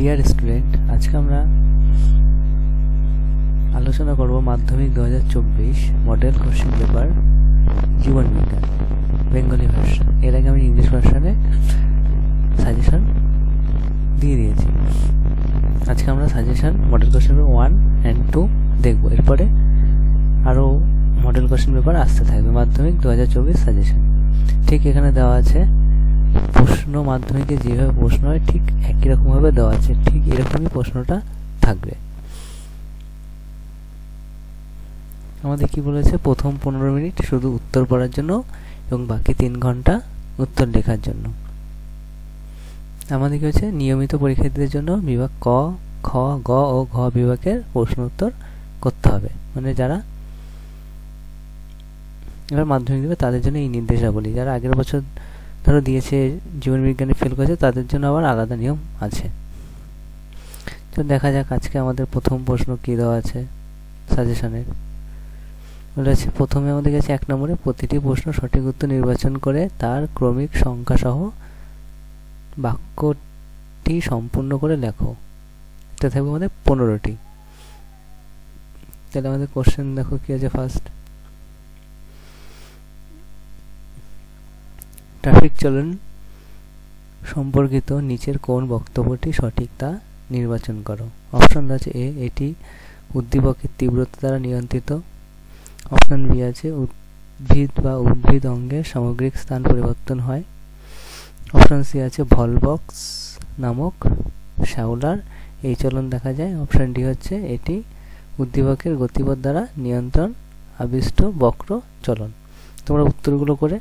Dear student, আজকে আমরা আলোচনা করব মাধ্যমিক 2024 মডেল কোশ্চেন পেপার জীবন বিজ্ঞান বেঙ্গলি ভার্সন। এর আগে আমি ইংলিশ ভার্সনে সাজেশন দিয়ে দিয়েছি। আজকে আমরা suggestion model question paper 1 and 2 দেখব। এরপরে আরও মডেল কোশ্চেন পেপার আসতে থাকবে। মাধ্যমিক 2024 সাজেশন ঠিক এখানে দেওয়া আছে। প্রশ্ন মাধ্যমিকে যেভাবে প্রশ্ন হয় ঠিক একই রকমভাবে দেওয়া আছে, ঠিক এরকমই প্রশ্নটা থাকবে। আমাদের কি বলেছে, প্রথম 15 মিনিট শুধু উত্তর পড়ার জন্য এবং বাকি 3 ঘন্টা উত্তর লেখার জন্য। আমাদের কি হচ্ছে, নিয়মিত পরীক্ষার্থীদের জন্য বিভাগ ক, খ, গ ও ঘ বিভাগের প্রশ্ন উত্তর করতে হবে। মানে যারা এবার মাধ্যমিক দেবে তাদের জন্য এই নির্দেশাবলী। যারা আগের বছর ধরো দিয়েছে, জীবন বিজ্ঞানে ফেল করেছে, তাদের জন্য আবার আলাদা নিয়ম আছে। তো দেখা যাক আজকে আমাদের প্রথম প্রশ্ন কি দেওয়া আছে সাজেশনের। বলেছে প্রথমে আমাদের কাছে 1 নম্বরে প্রতিটি প্রশ্ন সঠিক উত্তর নির্বাচন করে তার ক্রমিক সংখ্যা সহ বাক্যটি সম্পূর্ণ করে লেখো। এটা থাকবে আমাদের 15টি। তাহলে আমাদের কোশ্চেন দেখো কি আছে। ফার্স্ট, ট্রাফিক চলন সম্পর্কিত নিচের কোন বক্তব্যটি সঠিক তা নির্বাচন করো। অপশন আছে এ, এটি উদ্দীপকের তীব্রতা দ্বারা নিয়ন্ত্রিত। অপশন বি আছে উদ্ভিদ বা উদ্ভিদ অঙ্গের সামগ্রিক স্থান পরিবর্তন হয়। অপশন সি আছে ভলবক্স নামক শ্যাওলার এই চলন দেখা যায়। অপশন ডি হচ্ছে এটি উদ্দীপকের গতিপথ দ্বারা নিয়ন্ত্রণ আবিষ্ট বক্র চলন। তোমরা উত্তরগুলো করে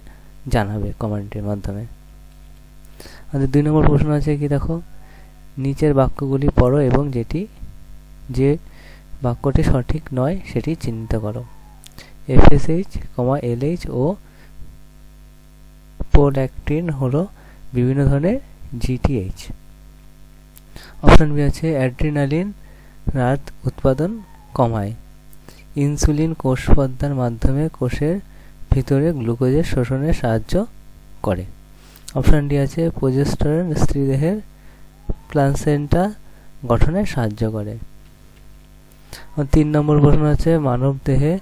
জানাবে কমেন্টের মাধ্যমে। আমাদের 2 নম্বর প্রশ্ন আছে কি দেখো, নিচের বাক্যগুলি পড়ো এবং যে বাক্যটি সঠিক নয় সেটি চিহ্নিত করো। এফএসএইচ, এলএইচ ও প্রোল্যাক্টিন হলো বিভিন্ন ধরনের জিটিএইচ। অপশন বি আছে অ্যাড্রিনালিন রাত উৎপাদন কমায়। ইনসুলিন কোষ পর্দার মাধ্যমে কোষের ভিতরে গ্লুকোজের শোষণে সাহায্য করে। অপশন ডি আছে প্রোজেস্টেরন স্ত্রীদেহের প্লাসেন্টা গঠনে সাহায্য করে। 3 নম্বর প্রশ্ন আছে মানব দেহে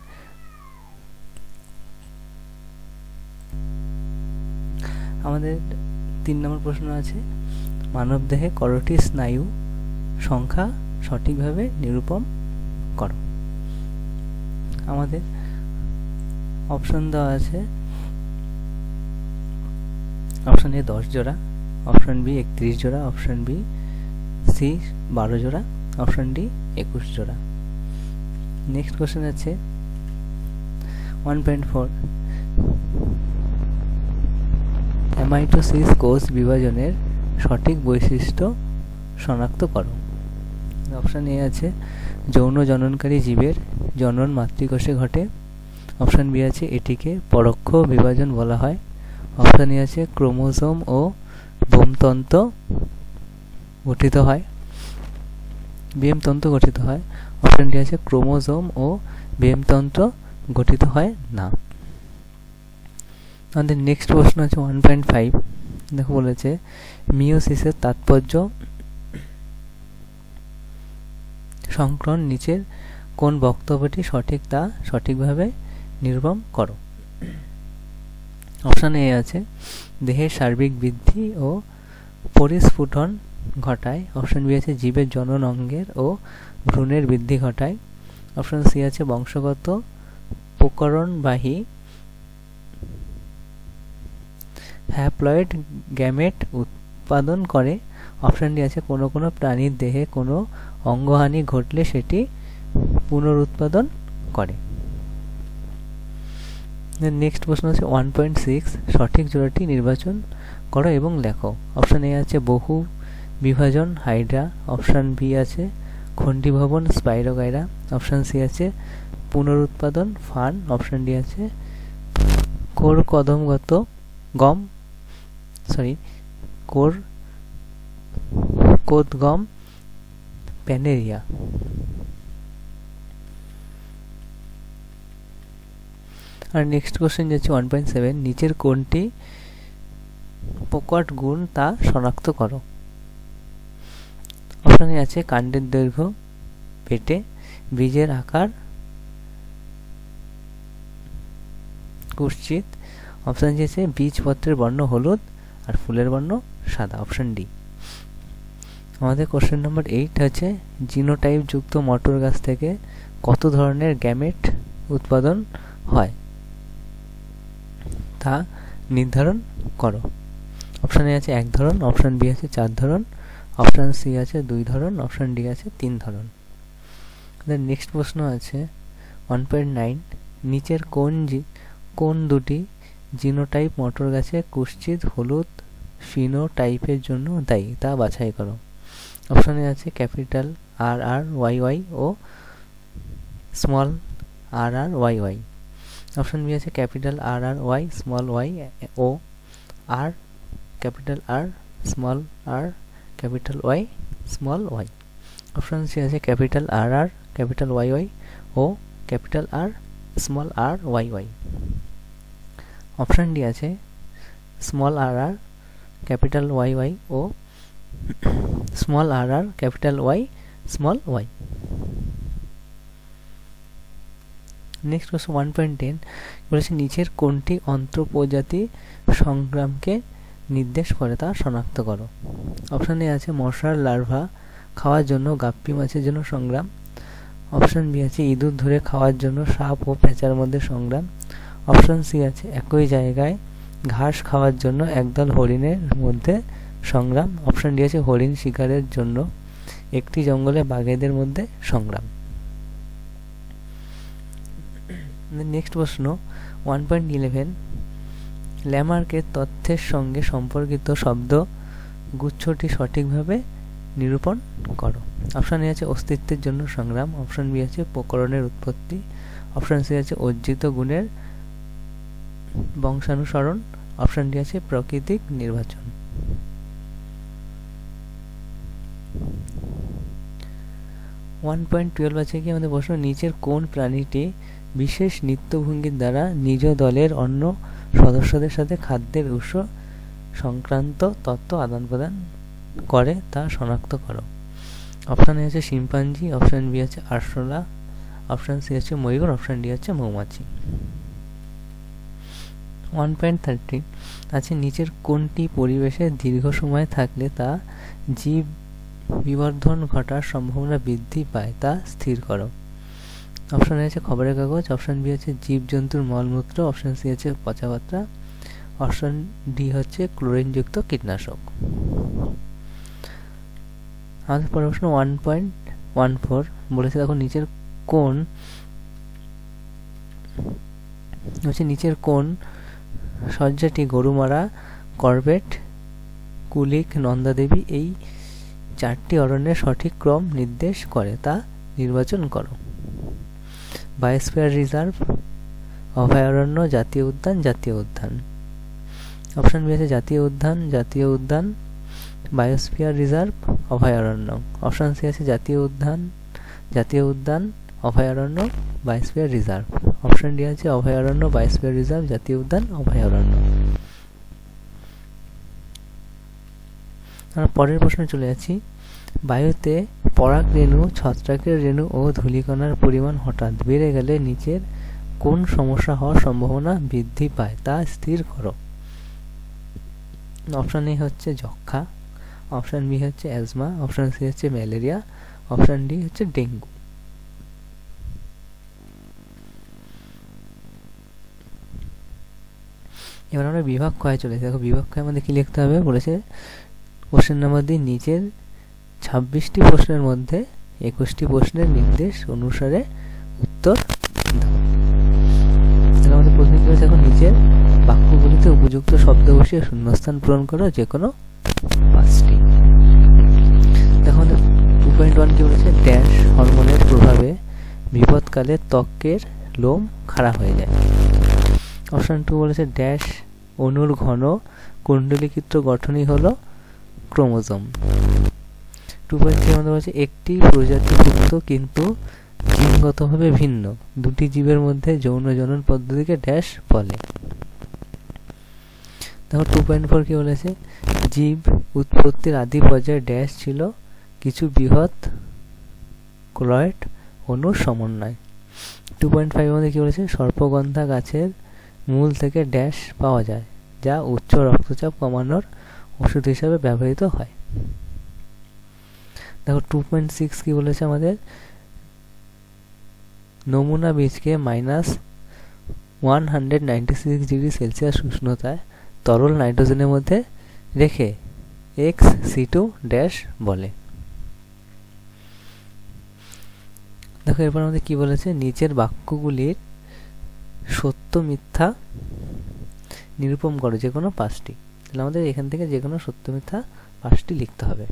আমাদের 3 নম্বর প্রশ্ন আছে মানব দেহে করোটি স্নায়ু সংখ্যা সঠিকভাবে নিরূপণ করো। আমাদের অপশন দেওয়া আছে অপশন এ 10 জোড়া, অপশন বি 31 জোড়া, অপশন বি সি 12 জোড়া, অপশন ডি 21 জোড়া। নেক্সট কোশ্চেন আছে 1.4 অ্যামাইটোসিস কোষ বিভাজনের সঠিক বৈশিষ্ট্য শনাক্ত করো। অপশন এ আছে যৌন জননকারী জীবের জনন মাতৃকোষে ঘটে। অপশন বি আছে এটিকে পরোক্ষ বিভাজন বলা হয়। অপশন এ আছে ক্রোমোজোম ও বোমতন্তু গঠিত হয়। বেমতন্তু গঠিত হয়। অপশন ডি আছে ক্রোমোজোম ও বেমতন্তু গঠিত হয় না। আমাদের নেক্সট প্রশ্ন আছে 1.5 দেখো বলেছে মিওসিসের তাৎপর্য সংক্রমণ নিচের কোন বক্তব্যটি সঠিক তা সঠিকভাবে নিরূপণ করো। অপশন এ আছে দেহের সার্বিক বৃদ্ধি ও পরিস্ফুটন ঘটায়। অপশন বি আছে জীবের জনন অঙ্গের ও ভ্রূণের বৃদ্ধি ঘটায়। অপশন সি আছে বংশগত প্রকরণবাহী হ্যাপ্লয়েড গ্যামেট উৎপাদন করে। অপশন ডি আছে কোনো কোনো প্রাণীর দেহে কোনো অঙ্গহানি ঘটলে সেটি পুনরুৎপাদন করে। নেক্সট প্রশ্ন আছে 1.6 সঠিক জোড়াটি নির্বাচন করো এবং লেখো। অপশন এ আছে বহু বিভাজন হাইড্রা। অপশন বি আছে খণ্ডীভবন স্পাইরোগাইরা। অপশন সি আছে পুনরুৎপাদন ফার্ন। অপশন ডি আছে কোদগম প্যানেরিয়া। আর নেক্সট কোশ্চেন যাচ্ছে 1.7 নিচের কোনটি প্রকট গুণ তা শনাক্ত করো। অপশন অপশানে আছে কাণ্ডের দৈর্ঘ্য পেটে, বীজের আকার কুৎসিত। অপশান জি আছে বীজপত্রের বর্ণ হলুদ আর ফুলের বর্ণ সাদা, অপশান ডি। আমাদের কোশ্চেন নম্বর 8 হচ্ছে জিনোটাইপ যুক্ত মটর গাছ থেকে কত ধরনের গ্যামেট উৎপাদন হয় তা নির্ধারণ করো। অপশান এ আছে 1 ধরন, অপশান বি আছে 4 ধরন, অপশান সি আছে 2 ধরন, অপশান ডি আছে 3 ধরন। নেক্সট প্রশ্ন আছে 1.9 নিচের কোন দুটি জিনোটাইপ মটর গাছে কুৎসিত হলুদ ফিনোটাইপের জন্য দায়ী তা বাছাই করো। অপশানে আছে ক্যাপিটাল RRYY ও স্মল RRYY। অপশান বি আছে ক্যাপিটাল RRY স্মল y ও আর capital R small r capital Y small y। Option C আছে ক্যাপিটাল RR ক্যাপিটাল YY ও capital R small rYY। Option D আছে স্মল RR ক্যাপিটাল YY ও small RR capital Y small y। Next প্রশ্ন 1.10 বলেছে নিচের কোনটি অন্তঃপ্রজাতি সংগ্রামকে নির্দেশ করে তা শনাক্ত করো। অপশান এ আছে মশার লার্ভা খাওয়ার জন্য গাপ্পি মাছের জন্য সংগ্রাম। অপশান বি আছে ইঁদুর ধরে খাওয়ার জন্য সাপ ও পেঁচার মধ্যে সংগ্রাম। অপশান সি আছে একই জায়গায় ঘাস খাওয়ার জন্য একদল হরিণের মধ্যে সংগ্রাম। অপশান ডি আছে হরিণ শিকারের জন্য একটি জঙ্গলে বাঘেদের মধ্যে সংগ্রাম। নেক্সট প্রশ্ন 1.11 ল্যামার্কের তথ্যের সঙ্গে সম্পর্কিত শব্দ গুচ্ছটি সঠিকভাবে নিরূপণ করো। অপশান এ আছে অস্তিত্বের জন্য সংগ্রাম, অপশান বি আছে প্রকরণের উৎপত্তি, অপশান সি আছে অর্জিত গুণের বংশানুসরণ, অপশান ডি আছে প্রাকৃতিক নির্বাচন। ওয়ান 1.12 আছে কি আমাদের প্রশ্ন নিচের কোন প্রাণীটি বিশেষ নৃত্যভঙ্গির দ্বারা নিজ দলের অন্য সদস্যদের সাথে খাদ্যের উৎস সংক্রান্ত তথ্য আদান প্রদান করে তা শনাক্ত করো। অপশান এ আছে শিম্পাঞ্জি, অপশান বি আছে আরশোলা, অপশান সি আছে ময়ূর, অপশান ডি আছে মৌমাছি। 1.13 আছে নিচের কোনটি পরিবেশে দীর্ঘ সময় থাকলে তা জীব বিবর্ধন ঘটার সম্ভাবনা বৃদ্ধি পায় তা স্থির করো। অপশান এ আছে খবরের কাগজ, অপশান বি আছে জীবজন্তুর মলমূত্র, অপশান সি আছে পচাপাত্রা, অপশান ডি হচ্ছে ক্লোরিনযুক্ত কীটনাশক। আমাদের পরের প্রশ্ন 1.14 বলেছে দেখো নিচের কোন শয্যাটি গরুমারা, করবেট, কুলিক, নন্দাদেবী এই 4টি অরণ্যের সঠিক ক্রম নির্দেশ করে তা নির্বাচন করো। বায়োস্ফিয়ার রিজার্ভ, অভয়ারণ্য, জাতীয় উদ্যান, জাতীয় উদ্যান। অপশান বি আছে জাতীয় উদ্যান, জাতীয় উদ্যান, বায়োস্ফিয়ার রিজার্ভ, অভয়ারণ্য। অপশান সি আছে জাতীয় উদ্যান, জাতীয় উদ্যান, অভয়ারণ্য, বায়োস্ফিয়ার রিজার্ভ। অপশান ডি আছে অভয়ারণ্য, বায়োস্ফিয়ার রিজার্ভ, জাতীয় উদ্যান, অভয়ারণ্য। আমরা পরের প্রশ্নে চলে যাচ্ছি বায়ুতে পরাগ রেণু, ছত্রাকের রেণু ও ধূলিকণার পরিমাণ হঠাৎ বেড়ে গেলে নিচের কোন সমস্যা হওয়ার সম্ভাবনা বৃদ্ধি পায় তা স্থির করো। অপশান এ হচ্ছে যক্ষা, অপশান বি হচ্ছে অ্যাজমা, অপশান সি হচ্ছে ম্যালেরিয়া, অপশান ডি হচ্ছে ডেঙ্গু। এবার আমরা বিভাগ ক্ষয়ে চলে যাই। দেখো বিভাগ ক্ষয়ে আমাদের কি লিখতে হবে বলেছে কোশ্চেন নাম্বার দিয়ে নিচের 26টি প্রশ্নের মধ্যে 21টি প্রশ্নের নির্দেশ অনুসারে উত্তর দাও। আমাদের প্রশ্ন করেছে এখন নিচের বাক্যগুলিতে উপযুক্ত শব্দ বসিয়ে শূন্যস্থান পূরণ করো যে কোনো 5টি। দেখো 2.1 কি বলেছে ড্যাশ হরমোনের প্রভাবে বিপদকালে ত্বকের লোম খাড়া হয়ে যায়। অপশান 2 বলেছে ড্যাশ অণুর ঘন কুণ্ডলীকৃত গঠনই হলো ক্রোমোজোম। 2.3 আমাদের বলেছে একটি প্রজাতিভুক্ত কিন্তু জিনগতভাবে ভিন্ন দুটি জীবের মধ্যে যৌন জনন পদ্ধতিকে ড্যাশ বলে। দেখো 2.4 কি বলেছে জীব উৎপত্তির আদি পর্যায়ে ড্যাশ ছিল কিছু বৃহৎ ক্লোরাইড অণুর সমন্বয়। 2.5 মধ্যে কি বলেছে, সর্পগন্ধা গাছের মূল থেকে ড্যাশ পাওয়া যায় যা উচ্চ রক্তচাপ কমানোর ওষুধ হিসাবে ব্যবহৃত হয়। দেখো 2.6 কি বলেছে আমাদের, নমুনা বীজকে -196°C উষ্ণতায় তরল নাইট্রোজেনের মধ্যে রেখে XC2 ড্যাশ বলে। দেখো এরপর আমাদের কি বলেছে, নিচের বাক্যগুলির সত্য মিথ্যা নিরূপণ করো যে কোনো 5টি। তাহলে আমাদের এখান থেকে যে কোনো সত্য মিথ্যা 5টি লিখতে হবে।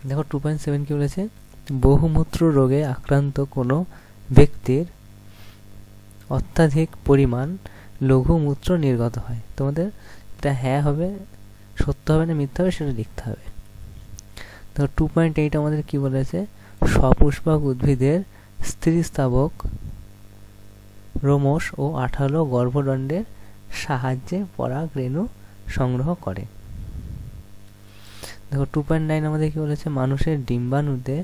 দেখো 2.7 কি বলেছে, বহুমূত্র রোগে আক্রান্ত কোনো ব্যক্তির অত্যাধিক পরিমাণ লঘুমূত্র নির্গত হয়। তোমাদের এটা হ্যাঁ হবে, সত্য হবে না মিথ্যা হবে সেটা লিখতে হবে। দেখো 2.8 আমাদের কি বলেছে, সপুষ্পক উদ্ভিদের স্ত্রীস্তাবক রোমশ ও আঠালো গর্ভদণ্ডের সাহায্যে পরাগ রেণু সংগ্রহ করে। দেখো 2.9 আমাদের কি বলেছে, মানুষের ডিম্বাণুতে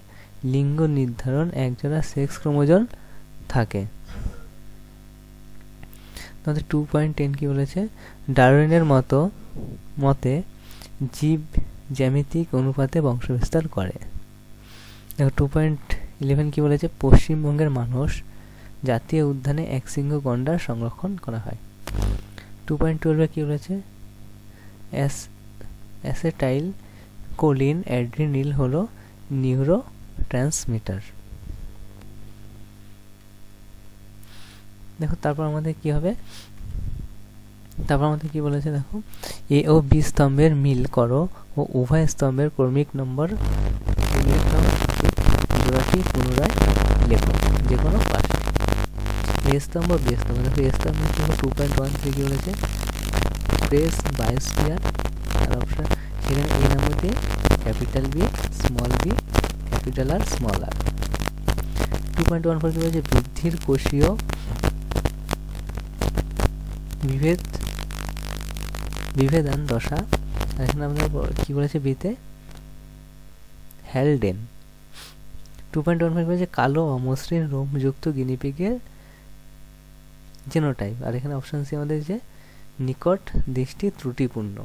লিঙ্গ নির্ধারণ একজোড়া সেক্স ক্রোমোজোম থাকে। আমাদের 2.10 কি বলেছে, ডারউইনের মতে জীব জ্যামিতিক অনুপাতে বংশবিস্তার করে। দেখো 2.11 কি বলেছে, পশ্চিমবঙ্গের মানুষ জাতীয় উদ্যানে একশৃঙ্গ গন্ডার সংরক্ষণ করা হয়। 2.12 কি বলেছে, অ্যাসেটাইল কোলিন অ্যাড্রিনিল হলো নিউরো ট্রান্সমিটার। দেখো তারপর আমাদের কি হবে, তারপর আমাদের কি বলেছে, দেখো এ ও বি স্তম্ভের মিল করো ও উভয় স্তম্ভের ক্রমিক নম্বর জোড়াটি পুনরায় লেখো যে কোনো 5টি। এ স্তম্ভ বি স্তম্ভ, দেখো এ স্তম্ভের জন্য 2.13 কি বলেছে, প্রেস বায়োস্ফিয়ার। আর অপশন সেখানে এই নাম্বার দিয়ে capital B small B capital R small R. 2.14 কি বলেছে, বৃদ্ধির কোষীয় বিভেদান দশা। আর এখানে আমাদের কি বলেছে, বিতে হ্যালডেন। 2.15 বলেছে, কালো অমসৃণ রোমযুক্ত গিনিপিগের জিনোটাইপ। আর এখানে অপশন সি আমাদের যে নিকট দৃষ্টি ত্রুটিপূর্ণ।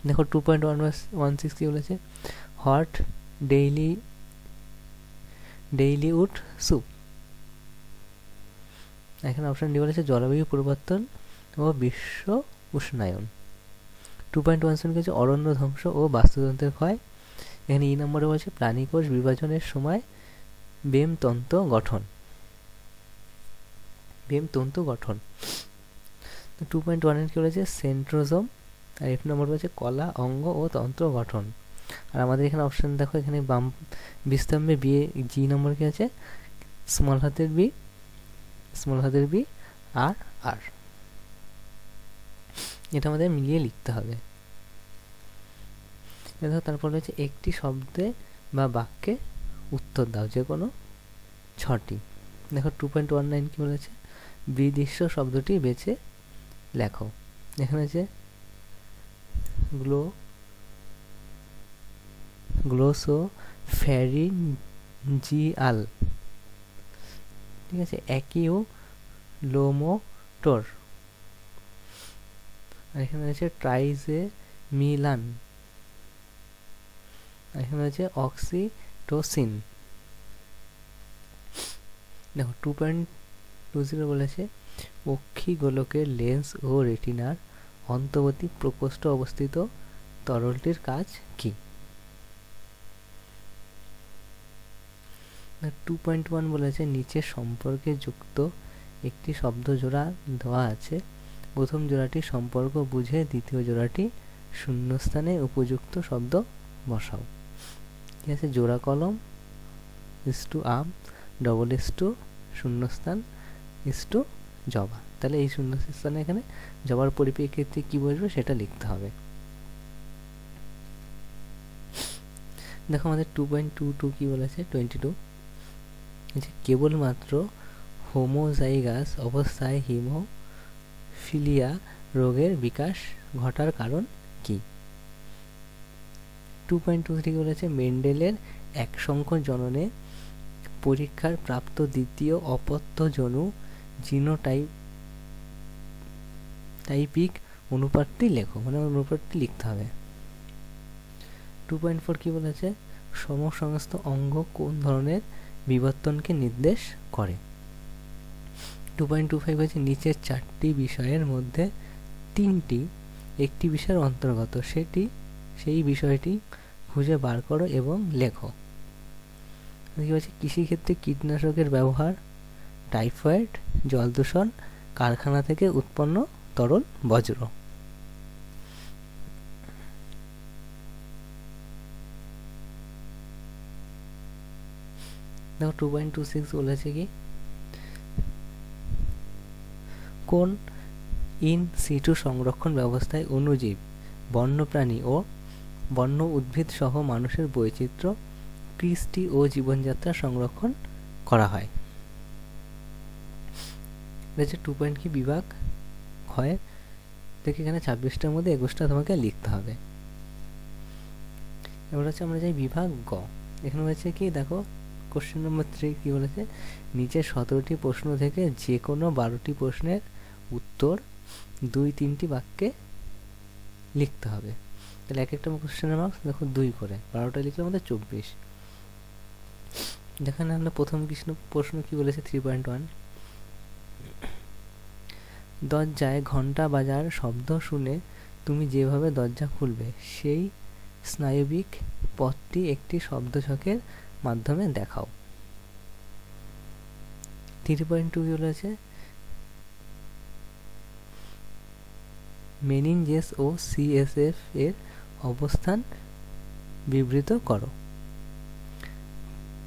দেখো 2.16 কি বলেছে, হট ডেইলি উড স্যুপ। এখানে অপশন ডি বলেছে জলবায়ু পরিবর্তন ও বিশ্ব উষ্ণায়ন। 2.17 কি হচ্ছে, অরণ্য ধ্বংস ও বাস্তুতন্ত্রের ক্ষয়। এখানে ই নম্বরে বলছে প্রাণীকোষ বিভাজনের সময় বেমতন্তু গঠন। 2.1 কি বলেছে, সেন্ট্রোজোম। আর এফ নম্বর বলছে কলা অঙ্গ ও তন্ত্র গঠন। আর আমাদের এখানে অপশন দেখো, এখানে বাম বিস্তম্ভে বি জি নম্বর কি আছে, স্মল হাতের বি আর আর। এটা আমাদের মিলিয়ে লিখতে হবে। দেখো তারপর হচ্ছে একটি শব্দে বা বাক্যে উত্তর দাও যে কোনো 6টি। দেখো 2.19 কি বলেছে, বিদৃশ্য শব্দটি বেছে লেখো। এখানে আছে গ্লোসোফ্যারিঞ্জিয়াল, ঠিক আছে, অ্যাকিউলোমোটর। আর এখানে আছে ট্রাইজেমিনাল। আর এখানে আছে অক্সিটোসিন। দেখো 2.20 বলেছে অক্ষিগোলকের লেন্স ও রেটিনার অন্তর্বর্তী প্রকোষ্ঠে অবস্থিত তরলটির কাজ কি। 2.1 বলেছে নিচের সম্পর্কে যুক্ত একটি শব্দ জোড়া দেওয়া আছে, প্রথম জোড়াটি সম্পর্ক বুঝে দ্বিতীয় জোড়াটি শূন্যস্থানে উপযুক্ত শব্দ বসাও। ঠিক আছে, জোড়া কলম ইস্টু আম, ডবল ইস্টু শূন্যস্থান ইস্টু জবা। তাহলে এই শূন্যস্থানে এখানে জবার পরিপ্রেক্ষিতে কি বসবে সেটা লিখতে হবে। দেখো আমাদের 2.22 কি বলেছে, 22 কেবলমাত্র হোমোজাইগাস অবস্থায় হিমোফিলিয়া রোগের বিকাশ ঘটার কারণ কি। 2.23 বলেছে মেন্ডেলের এক সংখ্যক জননে পরীক্ষার প্রাপ্ত দ্বিতীয় অপত্য জনু জিনোটাইপিক অনুপাতটি লেখো, মানে অনুপাতটি লিখতে হবে। 2.4 কি বলেছে সমসমস্ত অঙ্গ কোন ধরনের বিবর্তনকে নির্দেশ করে। 2.25 হচ্ছে নিচের 4টি বিষয়ের মধ্যে 3টি একটি বিষয়ের অন্তর্গত, সেই বিষয়টি খুঁজে বার করো এবং লেখো। কি বলছে কৃষিক্ষেত্রে কীটনাশকের ব্যবহার, টাইফয়েড, জল দূষণ, কারখানা থেকে উৎপন্ন তরল বজ্র। দেখো 2.26 বলেছে কি কোন ইন সিটু সংরক্ষণ ব্যবস্থায় অণুজীব, বন্যপ্রাণী ও বন্য উদ্ভিদ সহ মানুষের বৈচিত্র্য, কৃষ্টি ও জীবনযাত্রা সংরক্ষণ করা হয়। 2 কি বিভাগ ক্ষয় থেকে এখানে 26টার মধ্যে 21টা তোমাকে লিখতে হবে। এবার হচ্ছে আমরা যাই বিভাগ গ। এখানে হচ্ছে কি দেখো কোশ্চেন নম্বর 3 কি বলেছে নিচে 17টি প্রশ্ন থেকে যে কোনো 12টি প্রশ্নের উত্তর 2-3টি বাক্যে লিখতে হবে। তাহলে এক একটা কোশ্চেনের মার্কস দেখো 2 করে, 12টা লিখলে আমাদের 24। যেখানে আমরা প্রথম প্রশ্ন কি বলেছে 3.1 দরজায় ঘন্টা বাজার শব্দ শুনে তুমি যেভাবে দরজা খুলবে সেই স্নায়বিক পথটি একটি শব্দছকের মাধ্যমে দেখাও। 3.2 বলেছে মেনিনজেস ও সিএসএফ এর অবস্থান বিবৃত করো।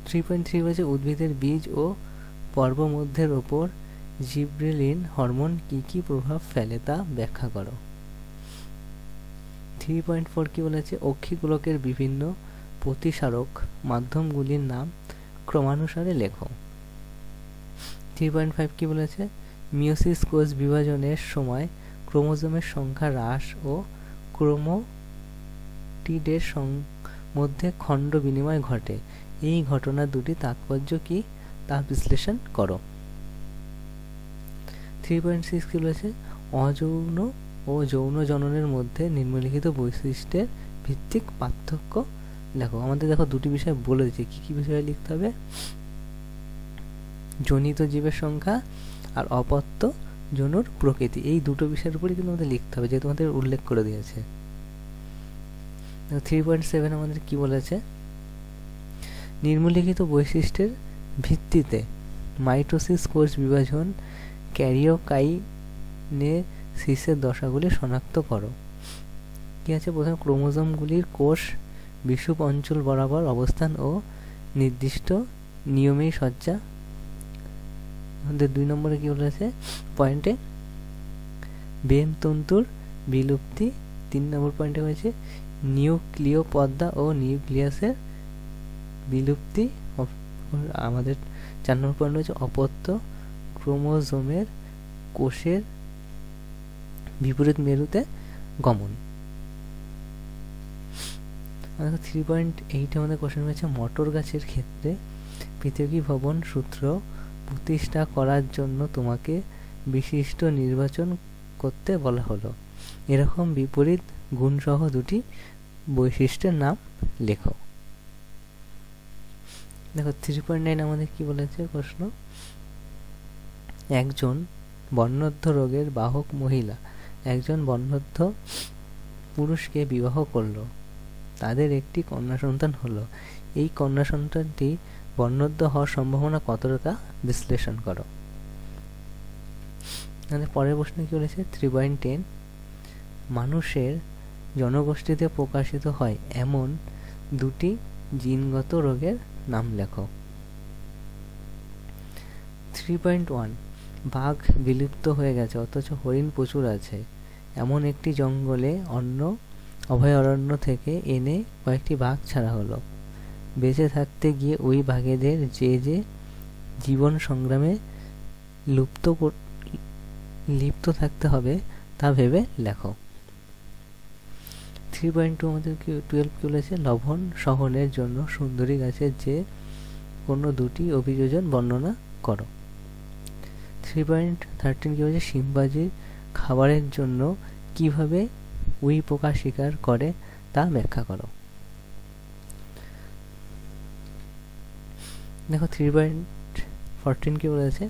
3.3 বলেছে উদ্ভিদের বীজ ও পর্বমধ্যের ওপর জিবরেলিন হরমোন কি কি প্রভাব ফেলে তা ব্যাখ্যা করো। 3.4 কি বলেছে অক্ষিগোলকের বিভিন্ন প্রতিসারক মাধ্যমগুলির নাম ক্রমানুসারে লেখো। 3.5 কি বলেছে মিয়োসিস কোষ বিভাজনের সময় ক্রোমোজোমের সংখ্যা হ্রাস ও ক্রোমাটিডের মধ্যে খণ্ড বিনিময় ঘটে, এই ঘটনা দুটি তাৎপর্য কি তা বিশ্লেষণ করো। 3.6 কি বলেছে অযৌন ও যৌন জননের মধ্যে নিম্নলিখিত বৈশিষ্ট্যের ভিত্তিক পার্থক্য লেখো। আমাদের দেখো দুটি বিষয় বলে দিচ্ছে কি কি বিষয় লিখতে হবে, জনিত জীবের সংখ্যা আর অপত্য জনুর প্রকৃতি, এই দুটো বিষয়ের উপরে কিন্তু আমাদের লিখতে হবে যেহেতু আমাদের উল্লেখ করে দিয়েছে। 3.7 আমাদের কি বলেছে নিম্নলিখিত বৈশিষ্ট্যের ভিত্তিতে মাইটোসিস কোষ বিভাজন ক্যারিওকাইনেসিসের দশাগুলি শনাক্ত করো। কি আছে প্রথমে ক্রোমোজোমগুলির কোষ বিষুব অঞ্চল বরাবর অবস্থান ও নির্দিষ্ট নিয়মেই সজ্জা। আমাদের 2 নম্বরে কি বলেছে পয়েন্টে বেম তন্তুর বিলুপ্তি। 3 নম্বর পয়েন্টে হয়েছে নিউক্লিয় পর্দা ও নিউক্লিয়াসের বিলুপ্তি। আমাদের 4 নম্বর পয়েন্ট হচ্ছে অপত্য ক্রোমোজোমের কোষের বিপরীত মেরুতে গমন। 3.8 আমাদের কোশ্চেন হয়েছে মটর গাছের ক্ষেত্রে পৃথকী ভবন সূত্র প্রতিষ্ঠা করার জন্য তোমাকে বিশিষ্ট নির্বাচন করতে বলা হলো, এরকম বিপরীত গুণসহ দুটি বৈশিষ্ট্যের নাম লেখো। দেখো 3.9 আমাদের কি বলেছে প্রশ্ন একজন বর্ণোদ্ধ রোগের বাহক মহিলা একজন বর্ণোদ্ধ পুরুষকে বিবাহ করলো, তাদের একটি কন্যা সন্তান হলো, এই কন্যা সন্তানটি বর্ণোদ্ধ হওয়ার সম্ভাবনা কতটা বিশ্লেষণ করো। পরের প্রশ্ন কি বলেছে 3.10 মানুষের জনগোষ্ঠীতে প্রকাশিত হয় এমন দুটি জিনগত রোগের নাম লেখো। 3.1 বাঘ বিলুপ্ত হয়ে গেছে অথচ হরিণ প্রচুর আছে, এমন একটি জঙ্গলে অন্য অভয়ারণ্য থেকে এনে কয়েকটি বাঘ ছাড়া হলো, বেঁচে থাকতে গিয়ে ওই বাঘেদের যে যে জীবন সংগ্রামে লিপ্ত থাকতে হবে তা ভেবে লেখো। 3.2 আমাদের 12 কি বলেছে, লবণ সহনের জন্য সুন্দরী গাছের যে কোনো দুটি অভিযোজন বর্ণনা করো। 3.13 কি বলেছে, শিম্পাঞ্জির খাবারের জন্য কিভাবে উই পোকা শিকার করে তা ব্যাখ্যা করো। দেখো 3.14 কি বলেছে,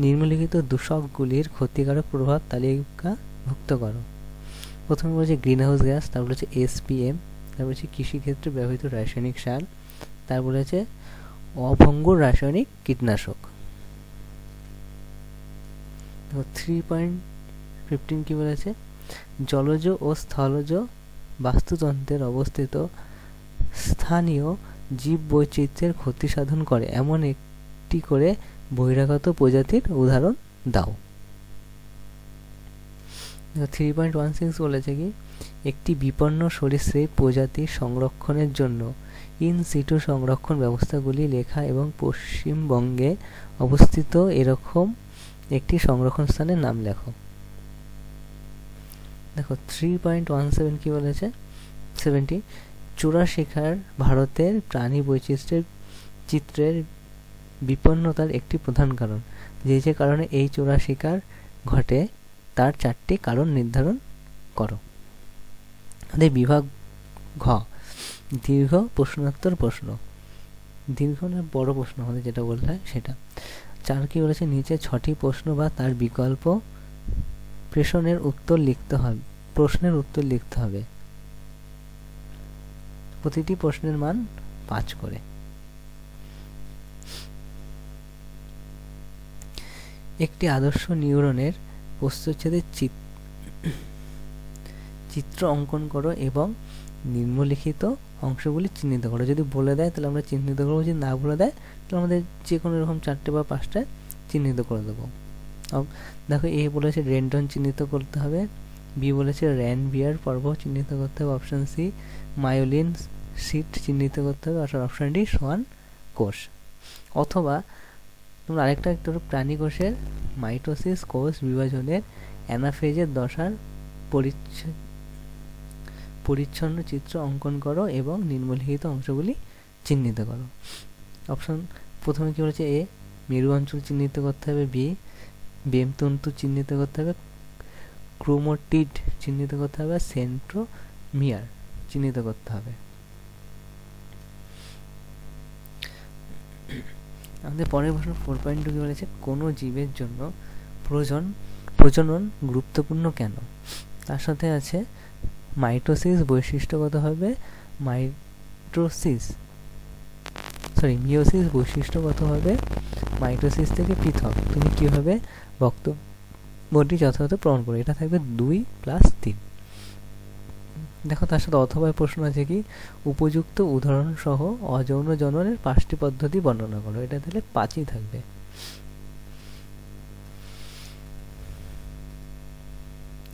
নিম্নলিখিত দূষকগুলির ক্ষতিকারক প্রভাব তালিকাভুক্ত করো। প্রথমে বলেছে গ্রিন হাউস গ্যাস, তারপর হচ্ছে SPM, তারপর হচ্ছে কৃষিক্ষেত্রে ব্যবহৃত রাসায়নিক সার, তারপর হচ্ছে অভঙ্গুর রাসায়নিক কীটনাশক। 3.15 কি বলেছে, জলজ ও স্থলজ বাস্তুতন্ত্রের অবস্থিত স্থানীয় জীব বৈচিত্র্যের ক্ষতি সাধন করে এমন একটি করে বহিরাগত প্রজাতির উদাহরণ দাও। 3.16 বলেছে কি, একটি বিপন্ন সরীসৃপ প্রজাতি সংরক্ষণের জন্য ইন সিটু সংরক্ষণ ব্যবস্থাগুলি লেখা এবং পশ্চিমবঙ্গে অবস্থিত এরকম একটি সংরক্ষণ স্থানের নাম লেখো। দেখো 3.17 কি বলেছে, 70 চোরা শিকার ভারতের প্রাণী বৈচিত্র্যের চিত্রের বিপন্নতার একটি প্রধান কারণ, যে যে কারণে এই চোরা শিকার ঘটে তার 4টি কারণ নির্ধারণ করো। আমাদের বিভাগ ঘ, দীর্ঘ প্রশ্নোত্তর প্রশ্ন, দীর্ঘ না বড় প্রশ্ন আমাদের যেটা বলতে হয় সেটা। 4 কি বলেছে, নিচে 6টি প্রশ্ন বা তার বিকল্প প্রশ্নের উত্তর লিখতে হবে। প্রতিটি প্রশ্নের মান 5 করে। একটি আদর্শ নিউরনের প্রস্থচ্ছেদের চিত্র অঙ্কন করো এবং নিম্নলিখিত অংশগুলি চিহ্নিত করো। যদি বলে দেয় তাহলে আমরা চিহ্নিত করবো, যদি না বলে দেয় তাহলে আমাদের যে কোনো এরকম 4টে বা 5টা চিহ্নিত করে দেবো। দেখো এ বলেছে রেন্টন চিহ্নিত করতে হবে, বি বলেছে র্যানবিয়ার পর্ব চিহ্নিত করতে হবে, অপশন সি মায়োলিন সিট চিহ্নিত করতে হবে, অর্থাৎ অপশন ডি সোয়ান কোষ। অথবা তোমরা আরেকটা একটু প্রাণী কোষের মাইটোসিস কোষ বিভাজনের অ্যানাফেজের দশার পরিচ্ছন্ন চিত্র অঙ্কন করো এবং নিম্নলিখিত অংশগুলি চিহ্নিত করো। অপশন প্রথমে কি বলেছে, এ মেরু অঞ্চল চিহ্নিত করতে হবে, বি বেমতন্তু চিহ্নিত করতে হবে, ক্রোমোটিড চিহ্নিত করতে হবে, সেন্ট্রোমিয়ার চিহ্নিত করতে হবে। আমাদের পরের প্রশ্ন 4.2 কি বলেছে, কোনো জীবের জন্য প্রজনন গুরুত্বপূর্ণ কেন? তার সাথে আছে মাইটোসিস বৈশিষ্ট্যগতভাবে মিওসিস বৈশিষ্ট্যগতভাবে মাইটোসিস থেকে পৃথক। তুমি কিভাবে বক্তব্যটি যথাযথ প্রমাণ করো? এটা থাকবে 2+3। দেখো তার সাথে অথবা প্রশ্ন আছে কি, উপযুক্ত উদাহরণ সহ অযৌন জননের 5টি পদ্ধতি বর্ণনা করো। এটা তাহলে 5ই থাকবে।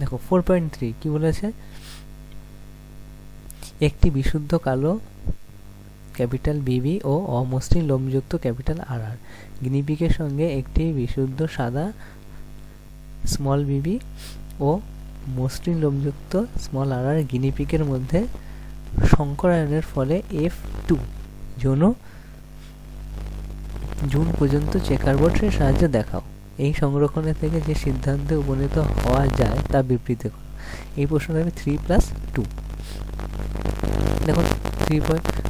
দেখো 4.3 কি বলেছে, একটি বিশুদ্ধ কালো ক্যাপিটাল বিবি ও অমসৃণ লোমযুক্ত ক্যাপিটাল RR গিনিপিগের সঙ্গে একটি বিশুদ্ধ সাদা স্মল বিবি ও মসৃণ লোমযুক্ত স্মল RR গিনিপিগের মধ্যে সংকরায়নের ফলে F2 জুন পর্যন্ত চেকারবোর্ডের সাহায্যে দেখাও। এই সংরক্ষণের থেকে যে সিদ্ধান্তে উপনীত হওয়া যায় তা বিবৃতি করো। এই প্রশ্নটা হবে 3+2। দেখুন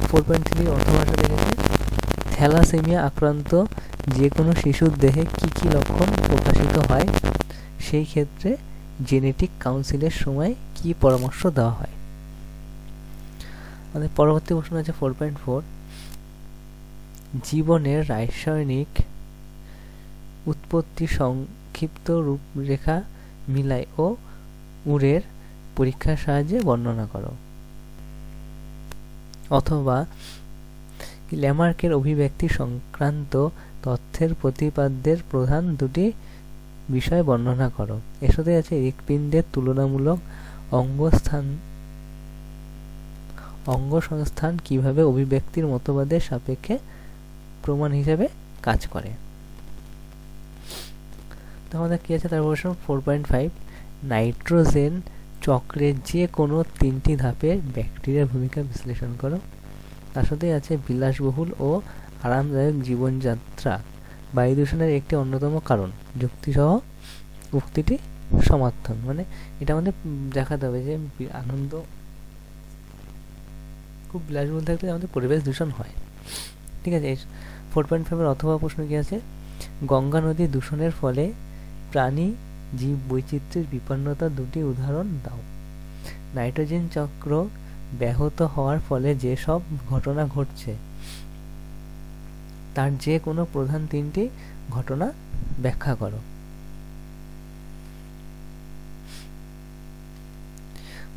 4.3 অর্থভাষা দেখেছে, থ্যালাসেমিয়া আক্রান্ত যে কোনো শিশুর দেহে কি কি লক্ষণ প্রকাশিত হয়, সেই ক্ষেত্রে জেনেটিক কাউন্সিলের সময় কি পরামর্শ দেওয়া হয়। আমাদের পরবর্তী প্রশ্ন আছে 4.4, জীবনের রাসায়নিক উৎপত্তি সংক্ষিপ্ত রূপরেখা মিলাই ও উরের পরীক্ষার সাহায্যে বর্ণনা করো। অথবা ল্যামার্কের অভিব্যক্তি সংক্রান্ত তথ্যের প্রতিপাদ্যের প্রধান 2টি বিষয় বর্ণনা করো। এর সাথে আছে হৃৎপিণ্ডের তুলনামূলক অঙ্গসংস্থান কিভাবে অভিব্যক্তির মতবাদের সাপেক্ষে প্রমাণ হিসেবে কাজ করে। তো আমাদের কি আছে তার প্রশ্ন 4.5, নাইট্রোজেন চক্রের যে কোনো 3টি ধাপে ব্যাকটেরিয়ার ভূমিকা বিশ্লেষণ করো। তার সাথে আছে বিলাসবহুল ও আরামদায়ক জীবনযাত্রা বায়ু দূষণের একটি অন্যতম কারণ। যুক্তিসহ উক্তিটি সমর্থন। মানে এটা আমাদের দেখাতে হবে যে আনন্দ খুব বিলাসবহুল থাকলে আমাদের পরিবেশ দূষণ হয়। ঠিক আছে। 4.5 অথবা প্রশ্ন কি আছে, গঙ্গা নদী দূষণের ফলে প্রাণী জীব বৈচিত্র্যের বিপন্নতার 2টি উদাহরণ দাও। নাইট্রোজেন চক্র ব্যাহত হওয়ার ফলে যেসব ঘটনা ঘটছে তার যে কোনো প্রধান 3টি ঘটনা ব্যাখ্যা করো।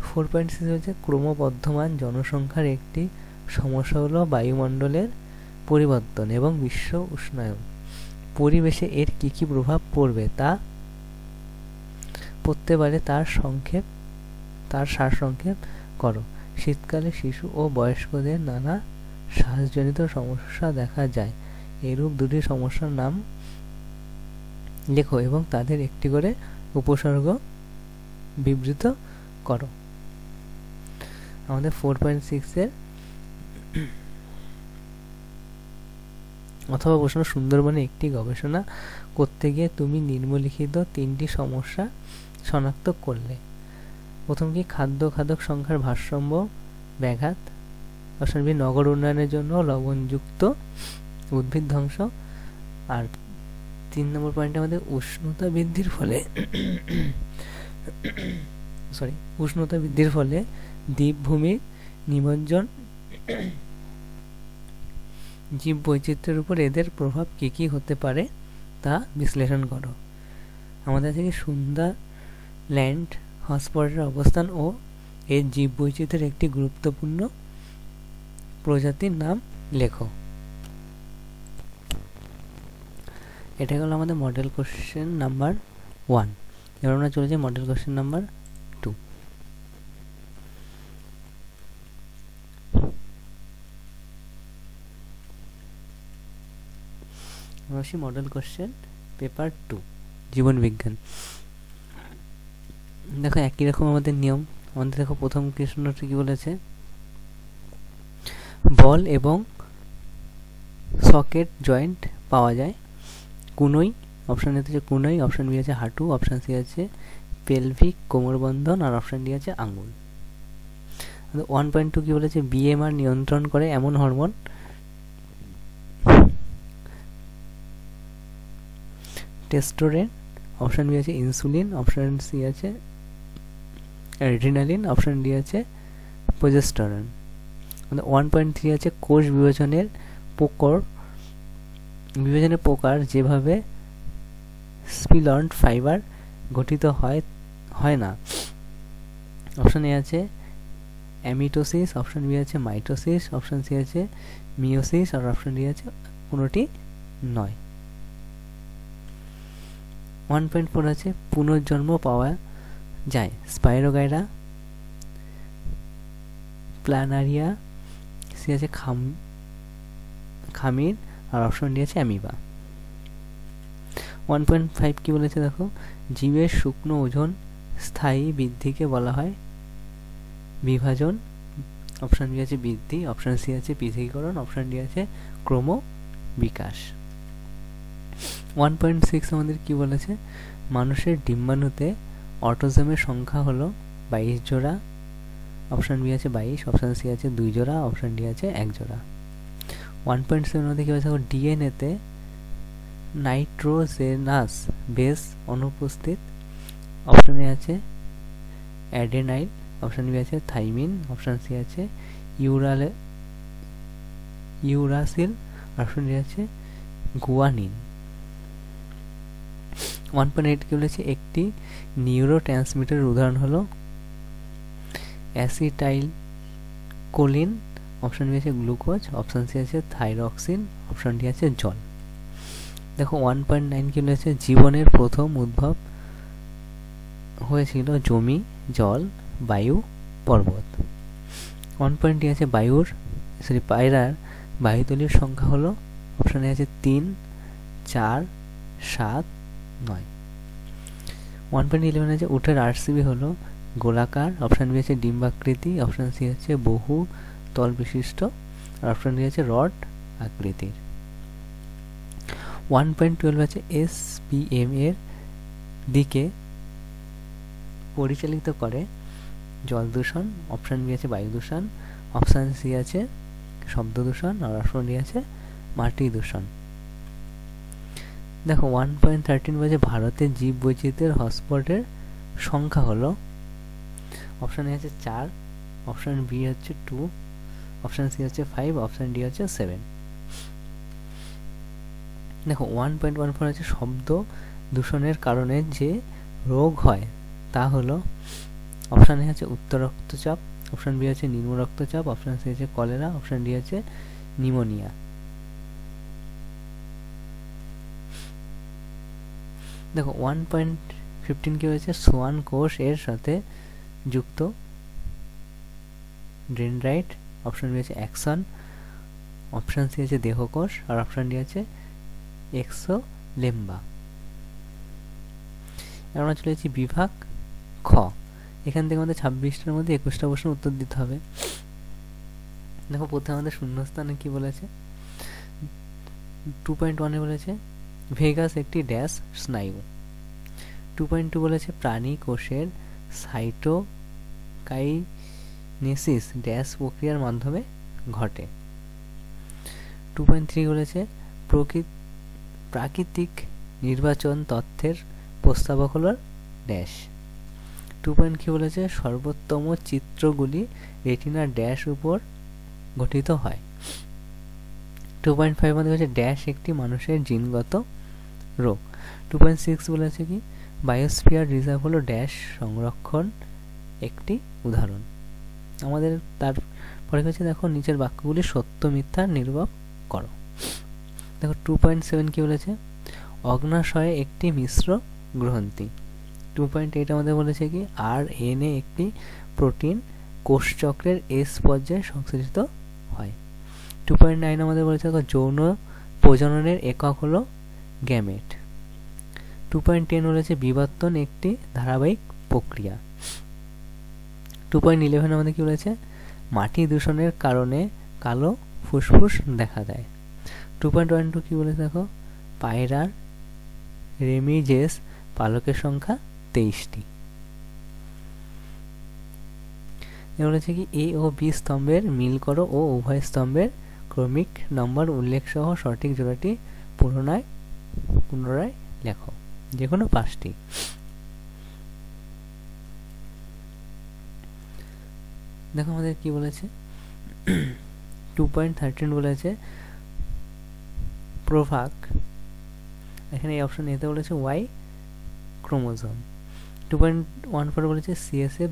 4.6 হচ্ছে ক্রমবর্ধমান জনসংখ্যার একটি সমস্যা হলো বায়ুমণ্ডলের পরিবর্তন এবং বিশ্ব উষ্ণায়ন। পরিবেশে এর কি কি প্রভাব পড়বে তা পড়তে পারে তার সারসংক্ষেপ করো। শীতকালে শিশু ও বয়স্কদের নানা শ্বাসজনিত সমস্যা দেখা যায়। এরূপ 2টি সমস্যার নাম লেখো এবং তাদের একটি করে উপসর্গ বিবৃত করো। আমাদের 4.6 এর অথবা প্রশ্ন, সুন্দরবনে একটি গবেষণা করতে গিয়ে তুমি নিম্নলিখিত 3টি সমস্যা শনাক্ত করলে। প্রথম কি, খাদ্য সংখ্যার ভারসাম্য ব্যাঘাত। অপশন বি, নগর উন্নয়নের জন্য লবণযুক্ত উদ্ভিদ ধ্বংস। আর 3 নম্বর পয়েন্টে আমাদের উষ্ণতা বৃদ্ধির ফলে দ্বীপভূমির নিমজ্জন, জীব বৈচিত্র্যের উপর এদের প্রভাব কি কি হতে পারে তা বিশ্লেষণ করো। আমাদের থেকে সুন্দরল্যান্ড হটস্পটের অবস্থান ও এর জীব বৈচিত্র্যের একটি গুরুত্বপূর্ণ প্রজাতির নাম লেখো। এটা হলো আমাদের মডেল কোশ্চেন নাম্বার 1। এবার আমরা চলে যাই model question number 2। Model question paper 2 জীবন বিজ্ঞান। দেখো একই রকম আমাদের নিয়ম। আমাদের দেখো প্রথম প্রশ্নটি কি বলেছে, বল এবং সকেট জয়েন্ট পাওয়া যায় কুনই। অপশন এ আছে কুনই, অপশন বি আছে হাঁটু, অপশন সি আছে পেলভিক কোমরবন্ধন, আর অপশন ডি আছে আঙ্গুল। 1.2 কি বলেছে, বিএমআর নিয়ন্ত্রণ করে এমন হরমোন টেস্টোস্টেরন। অপশন বি আছে ইনসুলিন, অপশন সি আছে অ্যাড্রিনালিন, অপশন ডি আছে প্রোজেস্টেরন। 1.3 আছে কোষ বিভাজনের প্রকার যেভাবে স্পিলন্ট ফাইবার গঠিত হয় না। অপশন এ আছে অ্যামিটোসিস, অপশন বি আছে মাইটোসিস, অপশন সি আছে মিওসিস, আর অপশন ডি আছে কোনোটি নয়। 1.4 আছে পুনর্জন্ম পাওয়া যায় স্পাইরোগাইরা, প্ল্যানারিয়া, সি আছে খামির, আর অপশন ডি আছে অ্যামিবা। 1.5 কি বলেছে দেখো, জীবের শুকনো ওজন স্থায়ী বৃদ্ধিকে বলা হয় বিভাজন। অপশন বি আছে বৃদ্ধি, অপশন সি আছে পৃথকীকরণ, অপশন ডি আছে ক্রম বিকাশ। 1.6 আমাদের কি বলেছে, মানুষের ডিম্বাণুতে অটোজোমের সংখ্যা হলো 22 জোড়া। অপশন বি আছে 22, অপশন সি আছে 2 জোড়া, অপশন ডি আছে 1 জোড়া। 1.7 আমাদের কি বলেছে, ডিএনএতে নাইট্রোজেনাস বেস অনুপস্থিত। অপশন এ আছে অ্যাডেনাইল, অপশন বি আছে থাইমিন, অপশন সি আছে ইউরাসিল, অপশন ডি আছে গুয়ানিন। 1.8 কি বলেছে, একটি নিউরোট্রান্সমিটারের উদাহরণ হলো অ্যাসিটাইল কোলিন, অপশন বি আছে গ্লুকোজ, অপশন সি আছে থাইরক্সিন, অপশন ডি আছে জল। দেখো 1.9 কি বলেছে, জীবনের প্রথম উদ্ভব হয়েছিল জমি, জল, বায়ু, পর্বত। 1.2 আছে পায়রার বায়ুতলীর সংখ্যা হলো, অপশন এ আছে 3, 4, 7, 9। 1.11 আছে উটের আরসিবি হলো গোলাকার, অপশান বি হচ্ছে ডিম্বাকৃতি, অপশান সি হচ্ছে বহু তল বিশিষ্ট, আর অপশান ডি হচ্ছে রড আকৃতির। 1.12 হচ্ছে SPM এর দিকে পরিচালিত করে জল দূষণ, অপশান বি আছে বায়ু দূষণ, অপশান সি আছে শব্দ দূষণ, আর অপশান ডি আছে মাটি দূষণ। দেখো 1.13 বলছে ভারতের জীব বৈচিত্র্যের হটস্পটের সংখ্যা হলো, অপশান এ আছে 4, অপশান বি হচ্ছে 2, অপশান সি হচ্ছে 5, অপশান ডি হচ্ছে 7। দেখো 1.14 হচ্ছে শব্দ দূষণের কারণে যে রোগ হয় তা হলো, অপশান এ হচ্ছে উচ্চ রক্তচাপ, অপশান বি হচ্ছে নিম্ন রক্তচাপ, অপশান সি হচ্ছে কলেরা, অপশান ডি হচ্ছে নিউমোনিয়া। দেখো 1.15 কি হয়েছে সোয়ান কোষ এর সাথে যুক্ত ডেনড্রাইট, অপশান বি হচ্ছে অ্যাক্সন, অপশান সি হচ্ছে দেহকোষ, আর অপশান ডি হচ্ছে এক্সোলেম্বা। আমরা চলে যাচ্ছি বিভাগ খ। এখান থেকে আমাদের 26টার মধ্যে 21টা প্রশ্নের উত্তর দিতে হবে। দেখো প্রথমে আমাদের শূন্যস্থানে কি বলেছে, 2.1 এ বলেছে ভেগাস একটি ড্যাশ স্নায়ু। 2.2 বলেছে প্রাণী কোষের সাইটোকাইনেসিস ড্যাশ প্রক্রিয়ার মাধ্যমে ঘটে। 2.3 বলেছে প্রাকৃতিক নির্বাচন তথ্যের প্রস্তাবক হল ড্যাশ। 2.3 বলেছে সর্বোত্তম চিত্রগুলি রেটিনার ড্যাশ উপর গঠিত হয়। 2.5 মধ্যে বলেছে ড্যাশ একটি মানুষের জিনগত রোগ। 2.6 বলেছে কি বায়োস্ফিয়ার রিজার্ভ হলো ড্যাশ সংরক্ষণ একটি উদাহরণ। আমাদের তারপরে হচ্ছে দেখো নিচের বাক্যগুলি সত্য মিথ্যা নির্বাক করো। দেখো 2.7 কি বলেছে অগ্নাশয়ে একটি মিশ্র গ্রন্থি। 2.8 আমাদের বলেছে কি RNA একটি প্রোটিন কোষচক্রের S পর্যায়ে সংশ্লেষিত হয়। 2.9 আমাদের বলেছে যৌন প্রজননের একক হলো গ্যামেট। 2.10 বলেছে বিবর্তন একটি ধারাবাহিক প্রক্রিয়া। 2.11 আমাদের কি বলেছে মাটি দূষণের কারণে কালো ফুসফুস দেখা দেয়। 2.12 কি বলেছে দেখো পায়রার রেমিজেস পালকের সংখ্যা 23টি। বলেছে কি A ও B স্তম্ভের মিল করো ও উভয় স্তম্ভের ক্রমিক নম্বর উল্লেখ সহ সঠিক জোড়াটি পুনরায় লেখো, যে কোনো 5টি। দেখো আমাদের কি বলেছে 2.13 বলেছে প্রভাগ, এখানে এই অপশন এতে বলেছে Y ক্রোমোজোম। 2.14 বলেছে CSF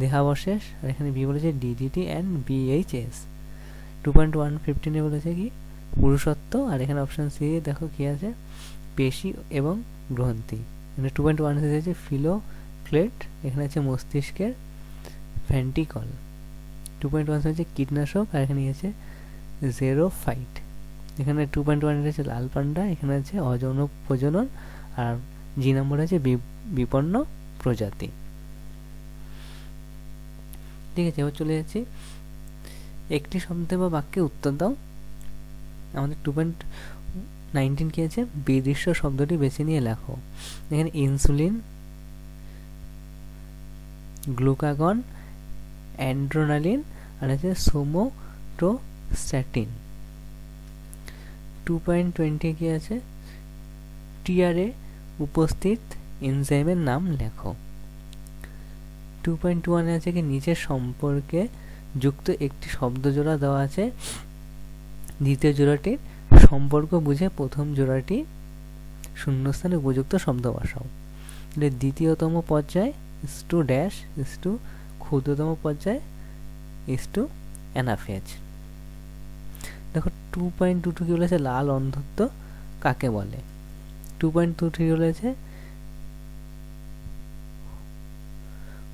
দেহাবশেষ, আর এখানে বি বলেছে DDT and BHS। 2.115 বলেছে কি পুরুষত্ব, আর এখানে অপশন সি দেখো কি আছে পেশি এবং গ্রন্থি। এখানে 2.16 আছে ফিলোক্লেট, এখানে আছে মস্তিষ্কের ভেন্টিকল। 2.1 হচ্ছে কীটনাশক, আর এখানে আছে জেরোফাইট। এখানে 2.1 আছে লাল পান্ডা, এখানে আছে অযৌন প্রজনন, আর জি নম্বর আছে বিপন্ন প্রজাতি। ঠিক আছে, এবার চলে যাচ্ছি একটি শব্দে বা বাক্যে উত্তর দাও। আমাদের 2.19 কি আছে বিদৃশ্য শব্দটি বেছে নিয়ে লেখো। এখানে ইনসুলিন, গ্লুকাগন, অ্যাড্রেনালিন, আর আছে সোমাটোস্ট্যাটিন। 2.20 কি আছে টিআরএ উপস্থিত এনজাইমের নাম লেখো। 2.21 আছে কি নিচের সম্পর্কে যুক্ত একটি শব্দ জোড়া দেওয়া আছে, দ্বিতীয় জোড়াটির সম্পর্ক বুঝে প্রথম জোড়াটি শূন্যস্থানে উপযুক্ত শব্দ বসাও। দ্বিতীয়তম পর্যায় is to dash is to ক্ষুদ্রতম পর্যায় ইস টু অ্যানাফেজ। দেখো 2.22 কি বলেছে লাল অন্ধত্ব কাকে বলে। 2.23 বলেছে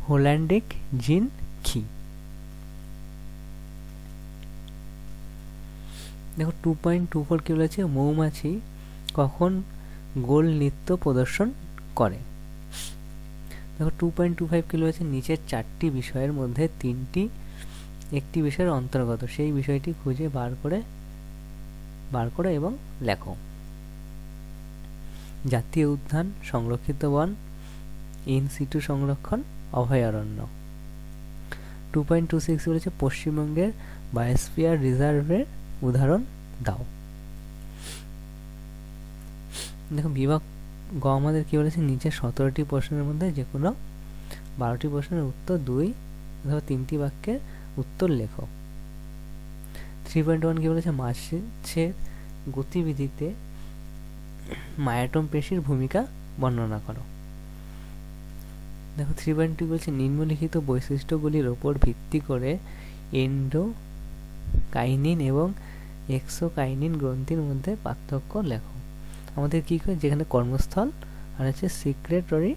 হোল্যান্ডিক জিন কি। দেখো 2.24 কি বলেছে মৌমাছি কখন গোল নৃত্য প্রদর্শন করে। দেখো 2.25 কি বলেছে, নিচের 4টি বিষয়ের মধ্যে 3টি একটি বিষয়ের অন্তর্গত, সেই বিষয়টি খুঁজে বার করে এবং লেখো। জাতীয় উদ্যান, সংরক্ষিত বন, ইন সিটু সংরক্ষণ, অভয়ারণ্য। 2.26 বলেছে পশ্চিমবঙ্গের বায়োস্ফিয়ার রিজার্ভের উদাহরণ দাও। দেখো বিভাগ গ আমাদের কি বলেছে, নিচে 17টি প্রশ্নের মধ্যে যে কোনো 12টি প্রশ্নের উত্তর 2 অথবা 3টি বাক্যের উত্তর লেখো। 3.1 কি বলেছে, মাছের গতিবিধিতে মায়াটম পেশির ভূমিকা বর্ণনা করো। দেখো 3.2 বলছে নিম্নলিখিত বৈশিষ্ট্যগুলির ওপর ভিত্তি করে এন্ডোকাইনিন এবং এক্সোকাইনিন গ্রন্থির মধ্যে পার্থক্য লেখো। আমাদের কি করে, যেখানে কর্মস্থল আর হচ্ছে সিক্রেটরি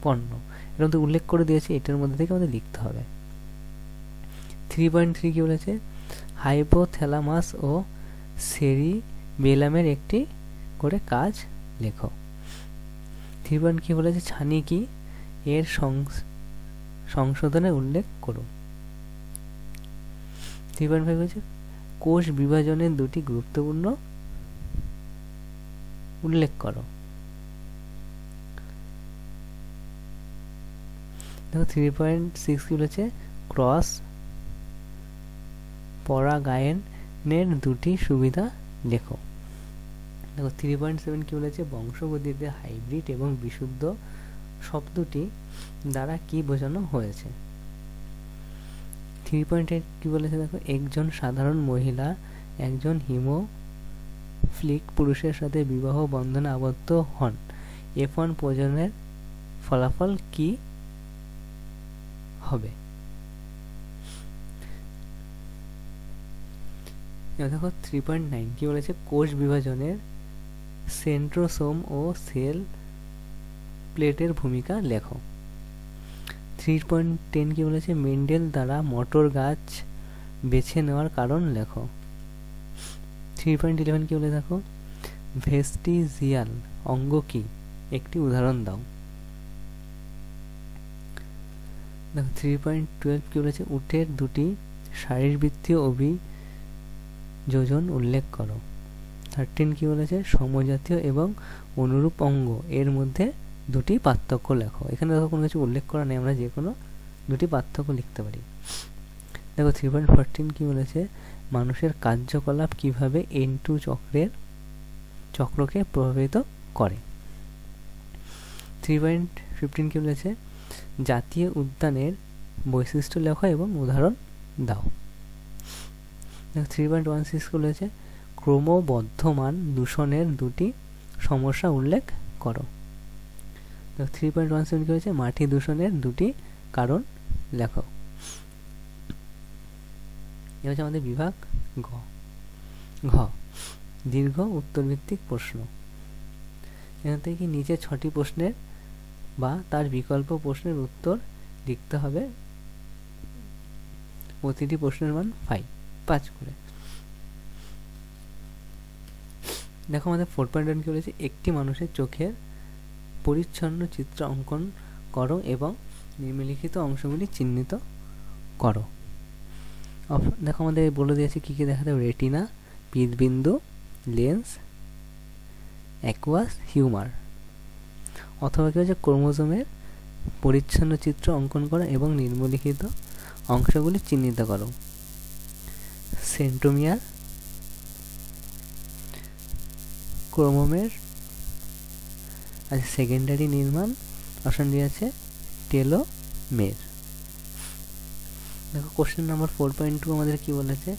পণ্য এর মধ্যে উল্লেখ করে দিয়েছে, এটার মধ্যে থেকে আমাদের লিখতে হবে। 3.3 কি বলেছে, হাইপোথ্যালামাস ও সেরিবেলামের একটি করে কাজ লেখো। 3.4 কি বলেছে, ছানি কি, এর সংশোধনে উল্লেখ করো। 3.5 বলেছে কোষ বিভাজনের 2টি গুরুত্বপূর্ণ উল্লেখ করো। দেখো 3.6 কি বলেছে, ক্রস পরাগায়নের 2টি সুবিধা লেখো। দেখো 3.7 কি বলেছে, বংশগতিতে হাইব্রিড এবং বিশুদ্ধ শব্দটি দ্বারা কি বোঝানো হয়েছে। 3.8 কি বলেছে, দেখো একজন সাধারণ মহিলা একজন হিমোফিলিক পুরুষের সাথে বিবাহ বন্ধনে আবদ্ধ হন, F1 প্রজননের ফলাফল কি হবে। দেখো 3.9 কি বলেছে, কোষ বিভাজনের সেন্ট্রোসোম ও সেল প্লেটের ভূমিকা লেখো। 3.10 কি বলেছে, মেন্ডেল দ্বারা মটর গাছ বেছে নেওয়ার কারণ লেখো। 3.11 কি বলে, দেখো ভেস্টিজিয়াল অঙ্গ কি, একটি উদাহরণ দাও। দেখো 3.12 কি বলেছে, উটের 2টি শারীরবৃত্তীয় অভিযোজন উল্লেখ করো। 13 কি বলেছে, সমজাতীয় এবং অনুরূপ অঙ্গ এর মধ্যে 2টি পার্থক্য লেখো। এখানে দেখো কোনো কিছু উল্লেখ করা নেই, আমরা যে কোনো 2টি পার্থক্য লিখতে পারি। দেখো 3.14 কি বলেছে, মানুষের কার্যকলাপ কিভাবে N2 চক্রকে প্রভাবিত করে। 3.15 কি বলেছে, জাতীয় উদ্যানের বৈশিষ্ট্য লেখো এবং উদাহরণ দাও। দেখো 3.16 বলেছে ক্রমবর্ধমান দূষণের 2টি সমস্যা উল্লেখ করো। দেখো 3.17 কি হয়েছে, মাটি দূষণের 2টি কারণ লেখো। এ হচ্ছে আমাদের বিভাগ ঘ। দীর্ঘ উত্তরভিত্তিক প্রশ্ন। এখান থেকে নিচে 6টি প্রশ্নের বা তার বিকল্প প্রশ্নের উত্তর লিখতে হবে, প্রতিটি প্রশ্নের মান 5 করে। দেখো আমাদের 4.1 কি বলেছে, একটি মানুষের চোখের পরিচ্ছন্ন চিত্র অঙ্কন করো এবং নিম্নলিখিত অংশগুলি চিহ্নিত করো। দেখো আমাদের বলে দিয়েছে কি কি দেখাতে হবে, রেটিনা, পিতবিন্দু, লেন্স, অ্যাকুয়াস হিউমার। অথবা কি হচ্ছে, ক্রোমোজোমের পরিচ্ছন্ন চিত্র অঙ্কন করো এবং নিম্নলিখিত অংশগুলি চিহ্নিত করো। সেন্ট্রোমিয়ার, ক্রোমোমের সেকেন্ডারি নির্মাণ, অপশন ডি আছে টেলোমের। দেখো কোশ্চেন নাম্বার 4.2 আমাদের কি বলেছে,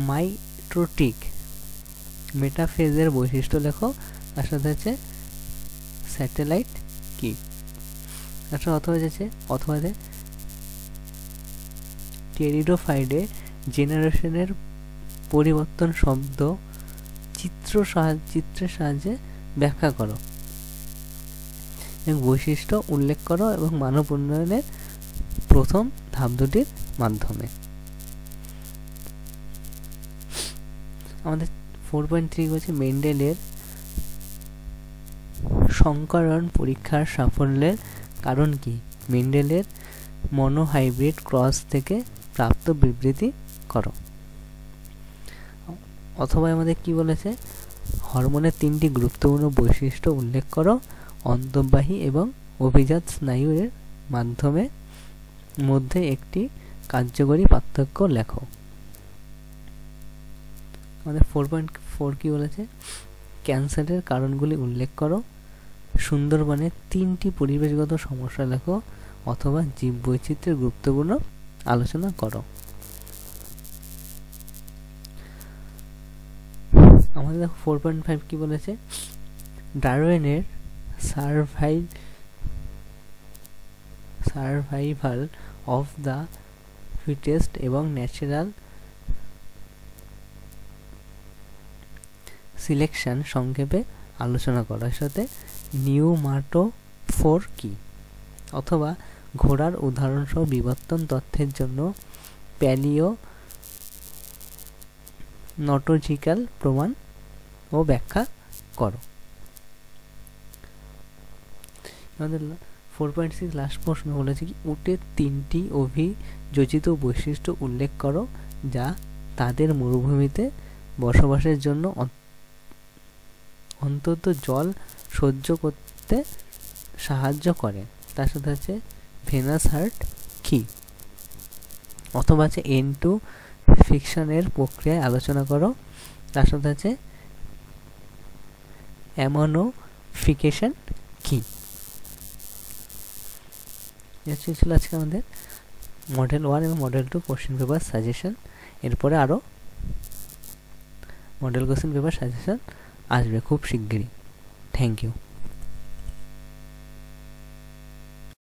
মাইটোটিক মেটাফেজের বৈশিষ্ট্য লেখো, তার সাথে আছে স্যাটেলাইট কি। আচ্ছা অথবা টেরিডোফাইডে জেনারেশনের পরিবর্তন শব্দ চিত্রের সাহায্যে ব্যাখ্যা করো এবং বৈশিষ্ট্য উল্লেখ করো এবং মানব উন্নয়নের প্রথম ধাপ দুটির মাধ্যমে। আমাদের 4.3 হচ্ছে মেন্ডেলের সংকরণ পরীক্ষার সাফল্যের কারণ কি? মেন্ডেলের মনোহাইব্রিড ক্রস থেকে প্রাপ্ত বিবৃতি করো। অথবা আমাদের কি বলেছে, হরমোনের 3টি গুরুত্বপূর্ণ বৈশিষ্ট্য উল্লেখ করো, অন্তর্বাহী এবং অভিজাত স্নায়ুর মাধ্যমে মধ্যে একটি কার্যকরী পার্থক্য লেখো। আমাদের 4.4 কি বলেছে, ক্যান্সারের কারণগুলি উল্লেখ করো, সুন্দরবনের 3টি পরিবেশগত সমস্যা লেখো, অথবা জীববৈচিত্র্যের গুরুত্বপূর্ণ আলোচনা করো। আমাদের দেখো 4.5 কি বলেছে, ডারউইনের সার্ভাইভাল অফ দ্য ফিটেস্ট এবং ন্যাচারাল সিলেকশন সংক্ষেপে আলোচনা করার সাথে নিউমাটোফোর কি, অথবা ঘোড়ার উদাহরণসহ বিবর্তন তথ্যের জন্য প্যালিওনটোলজিক্যাল প্রমাণ ও ব্যাখ্যা করো। আমাদের 4.6 লাস্ট প্রশ্ন বলেছে কি, উটের 3টি অভিযোজিত বৈশিষ্ট্য উল্লেখ করো যা তাদের মরুভূমিতে বসবাসের জন্য অন্তত জল সহ্য করতে সাহায্য করে। তার সাথে আছে ভেনাস হার্ট কি, অথবা আছে N2 ফিকশনের প্রক্রিয়ায় আলোচনা করো। তার সাথে আছে অ্যামোনোফিকেশন কি। ছিল আজকে আমাদের মডেল 1 এবং মডেল 2 কোশ্চেন পেপার সাজেশন। এরপরে আরও মডেল কোশ্চেন পেপার সাজেশন আসবে খুব শিগগিরই। Thank you.